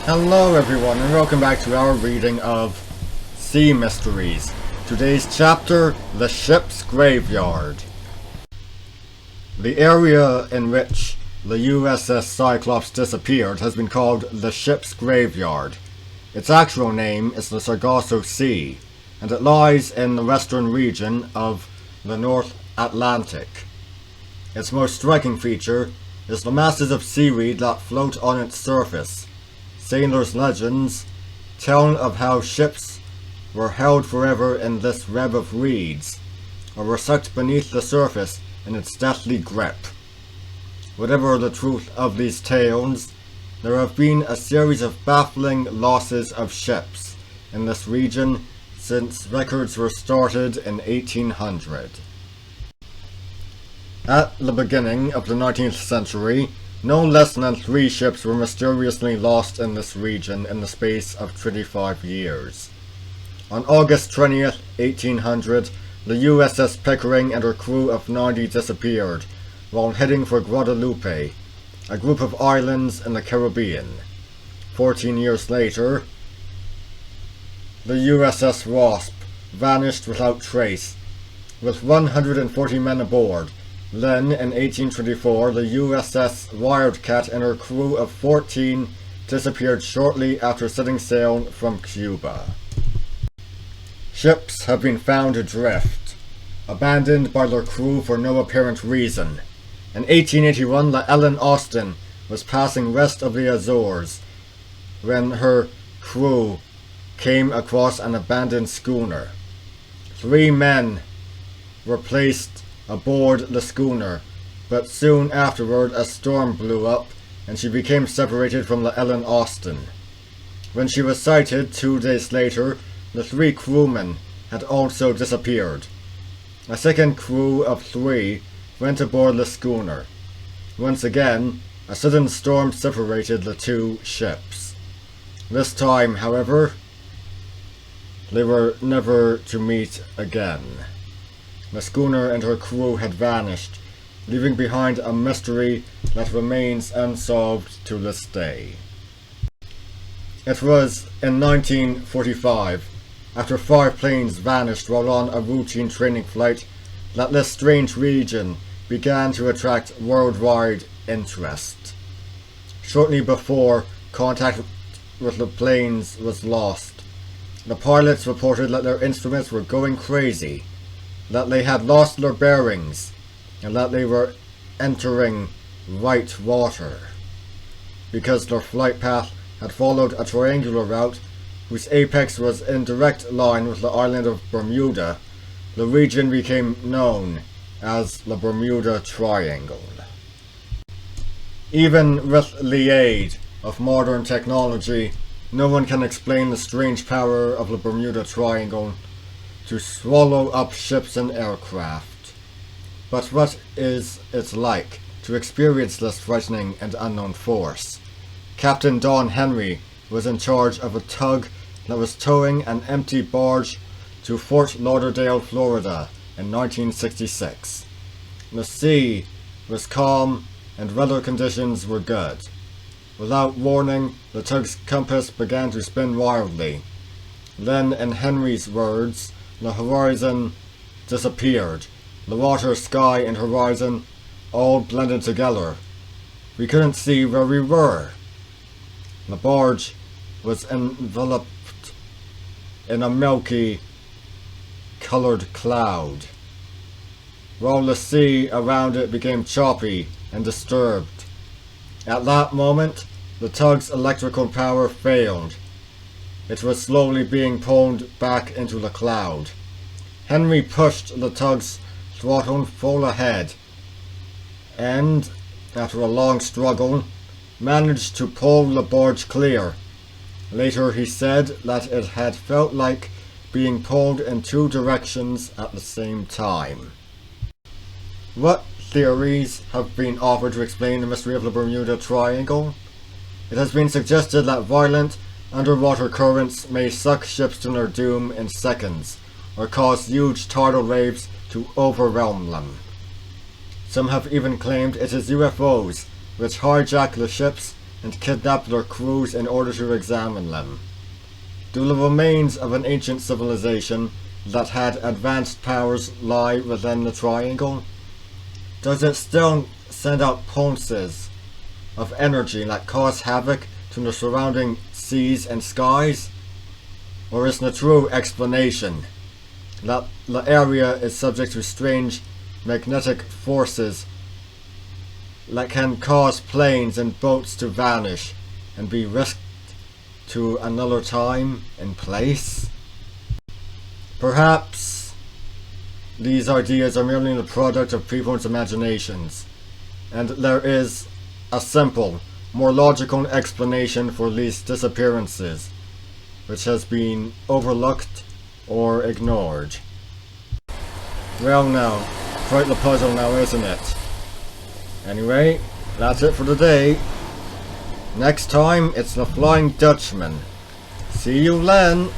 Hello everyone and welcome back to our reading of Sea Mysteries. Today's chapter, The Ship's Graveyard. The area in which the USS Cyclops disappeared has been called the Ship's Graveyard. Its actual name is the Sargasso Sea, and it lies in the western region of the North Atlantic. Its most striking feature is the masses of seaweed that float on its surface. Sailors' legends tell of how ships were held forever in this web of reeds, or were sucked beneath the surface in its deathly grip. Whatever the truth of these tales, there have been a series of baffling losses of ships in this region since records were started in 1800. At the beginning of the 19th century, no less than 3 ships were mysteriously lost in this region in the space of 25 years. On August 20th, 1800, the USS Pickering and her crew of 90 disappeared while heading for Guadeloupe, a group of islands in the Caribbean. 14 years later, the USS Wasp vanished without trace, with 140 men aboard. Then, in 1824, the USS Wildcat and her crew of 14 disappeared shortly after setting sail from Cuba. Ships have been found adrift, abandoned by their crew for no apparent reason. In 1881, the Ellen Austin was passing west of the Azores when her crew came across an abandoned schooner. 3 men were placed aboard the schooner, but soon afterward a storm blew up and she became separated from the Ellen Austin. When she was sighted 2 days later, the 3 crewmen had also disappeared. A second crew of 3 went aboard the schooner. Once again, a sudden storm separated the 2 ships. This time, however, they were never to meet again. The schooner and her crew had vanished, leaving behind a mystery that remains unsolved to this day. It was in 1945, after 5 planes vanished while on a routine training flight, that this strange region began to attract worldwide interest. Shortly before contact with the planes was lost, the pilots reported that their instruments were going crazy, that they had lost their bearings, and that they were entering white water. Because their flight path had followed a triangular route whose apex was in direct line with the island of Bermuda, the region became known as the Bermuda Triangle. Even with the aid of modern technology, no one can explain the strange power of the Bermuda Triangle to swallow up ships and aircraft. But what is it like to experience this frightening and unknown force? Captain Don Henry was in charge of a tug that was towing an empty barge to Fort Lauderdale, Florida in 1966. The sea was calm and weather conditions were good. Without warning, the tug's compass began to spin wildly. Then, in Henry's words, the horizon disappeared. The water, sky, and horizon all blended together. We couldn't see where we were. The barge was enveloped in a milky colored cloud, while the sea around it became choppy and disturbed. At that moment, the tug's electrical power failed. It was slowly being pulled back into the cloud. Henry pushed the tug's throttle full ahead, and, after a long struggle, managed to pull the barge clear. Later he said that it had felt like being pulled in 2 directions at the same time. What theories have been offered to explain the mystery of the Bermuda Triangle? It has been suggested that violent underwater currents may suck ships to their doom in seconds, or cause huge tidal waves to overwhelm them. Some have even claimed it is UFOs which hijack the ships and kidnap their crews in order to examine them. Do the remains of an ancient civilization that had advanced powers lie within the triangle? Does it still send out pulses of energy that cause havoc to the surrounding seas and skies? Or is the true explanation that the area is subject to strange magnetic forces that can cause planes and boats to vanish and be risked to another time and place? Perhaps these ideas are merely the product of people's imaginations, and there is a simple, more logical explanation for these disappearances, which has been overlooked or ignored. Well now, quite the puzzle now, isn't it? Anyway, that's it for today. Next time, it's the Flying Dutchman. See you then!